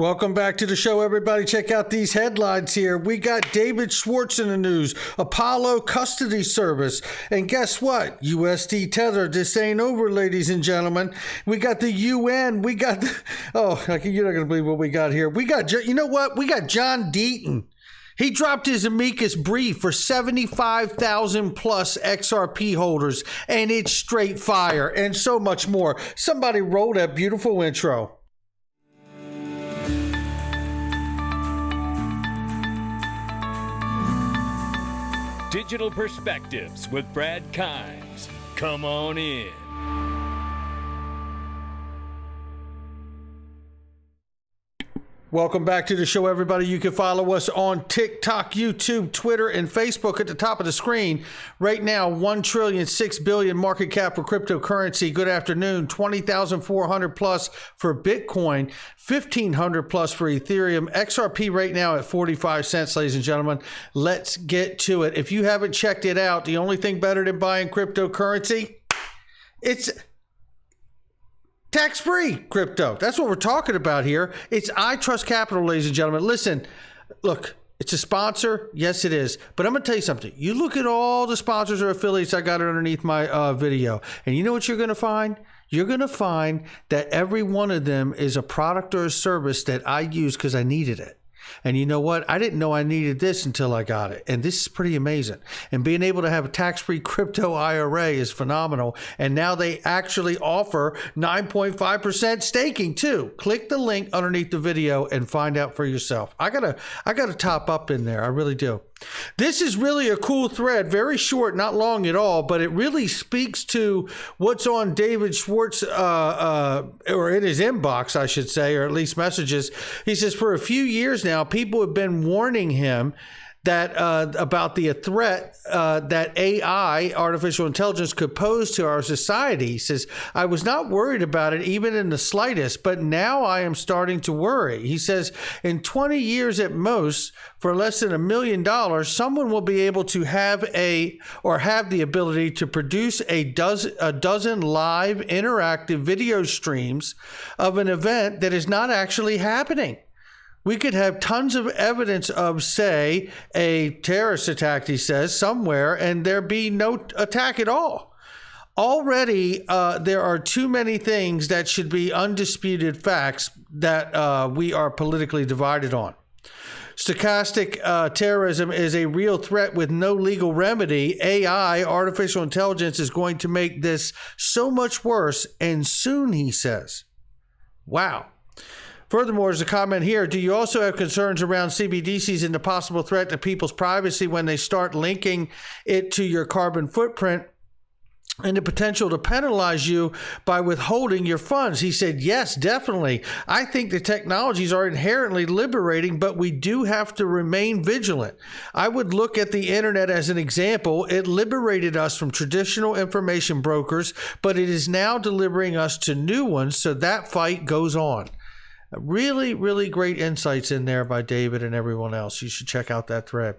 Welcome back to the show, everybody. Check out these headlines here. We got David Schwartz in the news, Apollo custody service. And guess what? USD Tether. This ain't over, ladies and gentlemen. We got the UN. We got the, you're not going to believe what we got here. We got, you know what? We got John Deaton. He dropped his amicus brief for 75,000 plus XRP holders, and it's straight fire and so much more. Somebody roll that beautiful intro. Digital Perspectives with Brad Kimes. Come on in. Welcome back to the show, everybody. You can follow us on TikTok, YouTube, Twitter, and Facebook at the top of the screen. Right now, $1.6 trillion market cap for cryptocurrency. Good afternoon. 20,400 plus for Bitcoin, 1,500 plus for Ethereum. XRP right now at 45 cents, ladies and gentlemen. Let's get to it. If you haven't checked it out, the only thing better than buying cryptocurrency, it's tax-free crypto. That's what we're talking about here. It's I Trust Capital, ladies and gentlemen. Listen, look, it's a sponsor. Yes, it is. But I'm going to tell you something. You look at all the sponsors or affiliates I got underneath my video, and you know what you're going to find? You're going to find that every one of them is a product or a service that I use because I needed it. And you know what? I didn't know I needed this until I got it. And this is pretty amazing. And being able to have a tax-free crypto IRA is phenomenal. And now they actually offer 9.5% staking too. Click the link underneath the video and find out for yourself. I gotta top up in there. I really do. This is really a cool thread, very short, not long at all, but it really speaks to what's on David Schwartz, or in his inbox, I should say, or at least messages. He says, for a few years now, people have been warning him that about the threat that AI, artificial intelligence, could pose to our society. He says, I was not worried about it even in the slightest, but now I am starting to worry. He says, in 20 years at most, for less than $1 million, someone will be able to have the ability to produce a dozen live interactive video streams of an event that is not actually happening. We could have tons of evidence of, say, a terrorist attack, he says, somewhere, and there be no attack at all. Already, there are too many things that should be undisputed facts that we are politically divided on. Stochastic terrorism is a real threat with no legal remedy. AI, artificial intelligence, is going to make this so much worse, and soon, he says. Wow. Furthermore, there's a comment here. Do you also have concerns around CBDCs and the possible threat to people's privacy when they start linking it to your carbon footprint and the potential to penalize you by withholding your funds? He said, yes, definitely. I think the technologies are inherently liberating, but we do have to remain vigilant. I would look at the internet as an example. It liberated us from traditional information brokers, but it is now delivering us to new ones, so that fight goes on. Really, really great insights in there by David and everyone else. You should check out that thread.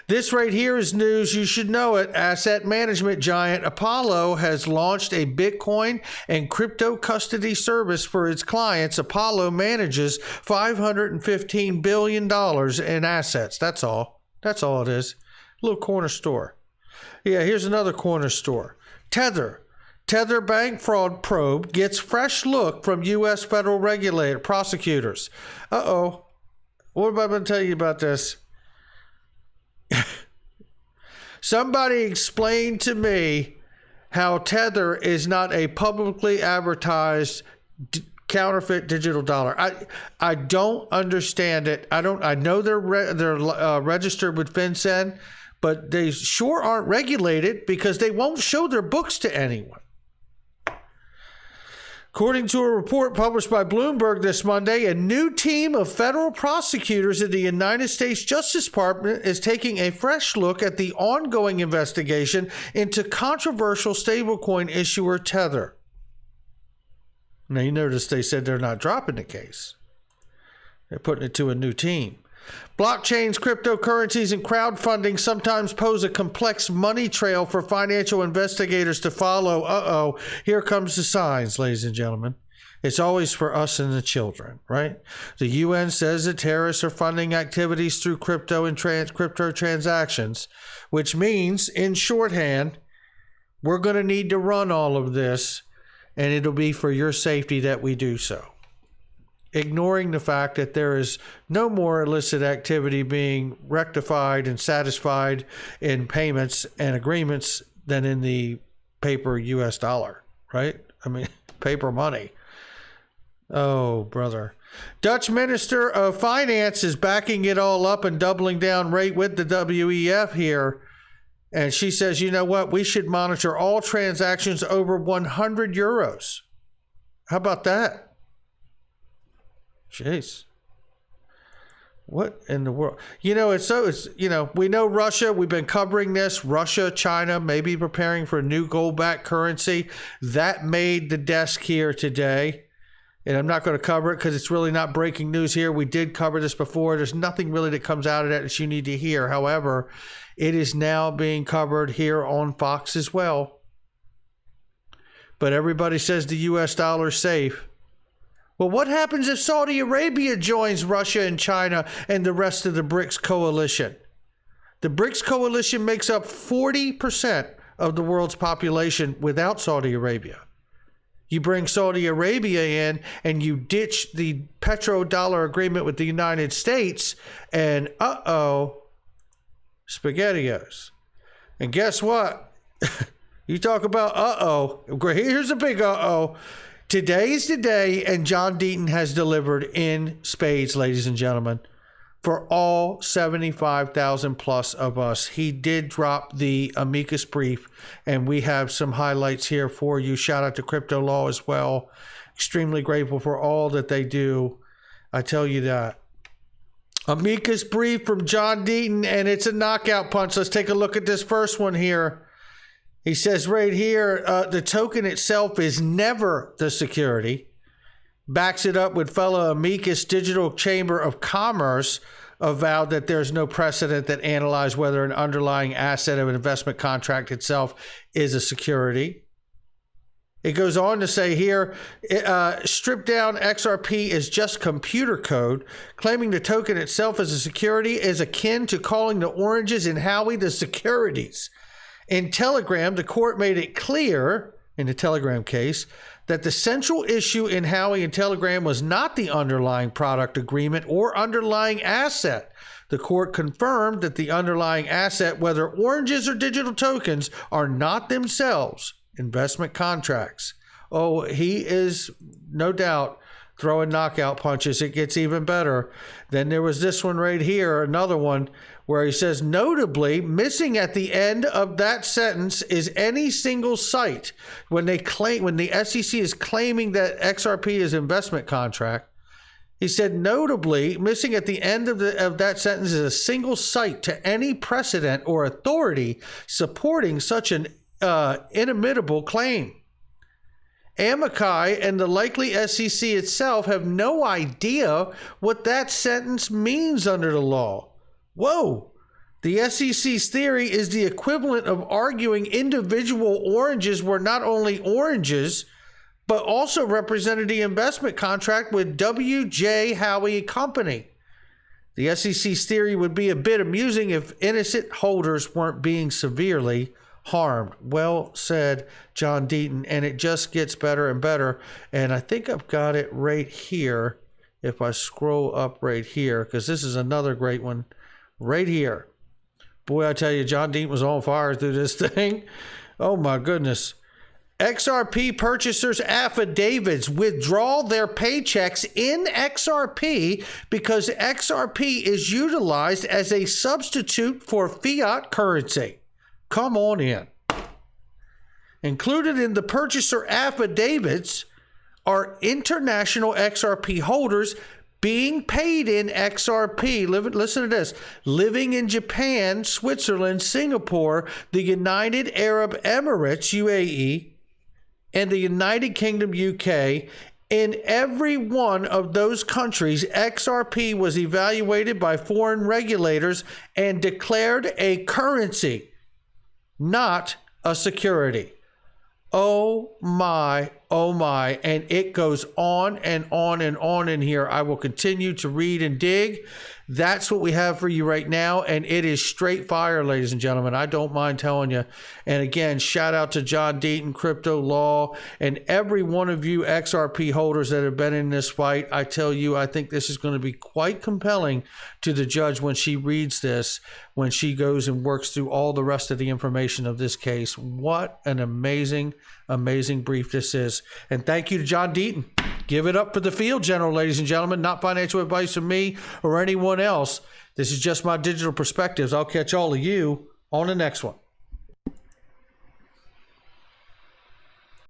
This right here is news. You should know it. Asset management giant Apollo has launched a Bitcoin and crypto custody service for its clients. Apollo manages $515 billion in assets. That's all. That's all it is. A little corner store. Yeah, here's another corner store. Tether bank fraud probe gets fresh look from U.S. federal prosecutors. Uh-oh. What am I going to tell you about this? Somebody explain to me how Tether is not a publicly advertised counterfeit digital dollar. I don't understand it. I know they're registered with FinCEN, but they sure aren't regulated because they won't show their books to anyone. According to a report published by Bloomberg this Monday, a new team of federal prosecutors in the United States Justice Department is taking a fresh look at the ongoing investigation into controversial stablecoin issuer Tether. Now, you notice they said they're not dropping the case. They're putting it to a new team. Blockchains, cryptocurrencies, and crowdfunding sometimes pose a complex money trail for financial investigators to follow. Uh-oh, here comes the signs, ladies and gentlemen. It's always for us and the children, right? The UN says that terrorists are funding activities through crypto and crypto transactions, which means, in shorthand, we're going to need to run all of this, and it'll be for your safety that we do so. Ignoring the fact that there is no more illicit activity being rectified and satisfied in payments and agreements than in the paper US dollar, right? I mean, paper money. Oh, brother. Dutch Minister of Finance is backing it all up and doubling down rate with the WEF here. And she says, you know what? We should monitor all transactions over 100 euros. How about that? Jeez. What in the world? You know, we know Russia, we've been covering this. Russia, China may be preparing for a new gold-backed currency. That made the desk here today. And I'm not going to cover it because it's really not breaking news here. We did cover this before. There's nothing really that comes out of that you need to hear. However, it is now being covered here on Fox as well. But everybody says the US dollar is safe. Well, what happens if Saudi Arabia joins Russia and China and the rest of the BRICS coalition? The BRICS coalition makes up 40% of the world's population without Saudi Arabia. You bring Saudi Arabia in and you ditch the petrodollar agreement with the United States, and SpaghettiOs. And guess what? You talk about here's a big Today's the day, and John Deaton has delivered in spades, ladies and gentlemen, for all 75,000 plus of us. He did drop the amicus brief, and we have some highlights here for you. Shout out to Crypto Law as well. Extremely grateful for all that they do. I tell you that. Amicus brief from John Deaton, and it's a knockout punch. Let's take a look at this first one here. He says right here, the token itself is never the security. Backs it up with fellow amicus Digital Chamber of Commerce avowed that there's no precedent that analyzes whether an underlying asset of an investment contract itself is a security. It goes on to say here, stripped down XRP is just computer code. Claiming the token itself as a security is akin to calling the oranges in Howie the securities. In Telegram, the court made it clear, in the Telegram case, that the central issue in Howie and Telegram was not the underlying product agreement or underlying asset. The court confirmed that the underlying asset, whether oranges or digital tokens, are not themselves investment contracts. Oh, he is no doubt throwing knockout punches. It gets even better. Then there was this one right here, another one, where he says, notably, missing at the end of that sentence is any single site. When the SEC is claiming that XRP is investment contract, he said, notably, missing at the end of that sentence is a single site to any precedent or authority supporting such an inimitable claim. Amici and the likely SEC itself have no idea what that sentence means under the law. Whoa! The SEC's theory is the equivalent of arguing individual oranges were not only oranges, but also represented the investment contract with W.J. Howie Company. The SEC's theory would be a bit amusing if innocent holders weren't being severely harmed. Well said, John Deaton, and it just gets better and better. And I think I've got it right here. If I scroll up right here, because this is another great one right here. Boy, I tell you, John Deaton was on fire through this thing. Oh my goodness. XRP purchasers' affidavits withdraw their paychecks in XRP because XRP is utilized as a substitute for fiat currency. Come on in. Included in the purchaser affidavits are international XRP holders being paid in XRP. Listen to this. Living in Japan, Switzerland, Singapore, the United Arab Emirates, UAE, and the United Kingdom, UK. In every one of those countries, XRP was evaluated by foreign regulators and declared a currency, not a security. Oh my oh my, and it goes on and on and on in here. I will continue to read and dig. That's what we have for you right now, and it is straight fire, ladies and gentlemen. I don't mind telling you. And again, shout out to John Deaton, Crypto Law, and every one of you XRP holders that have been in this fight. I tell you, I think this is going to be quite compelling to the judge when she reads this, when she goes and works through all the rest of the information of this case. What an amazing, amazing brief this is. And thank you to John Deaton. Give it up for the field general, ladies and gentlemen. Not financial advice from me or anyone else. This is just my digital perspectives. I'll catch all of you on the next one.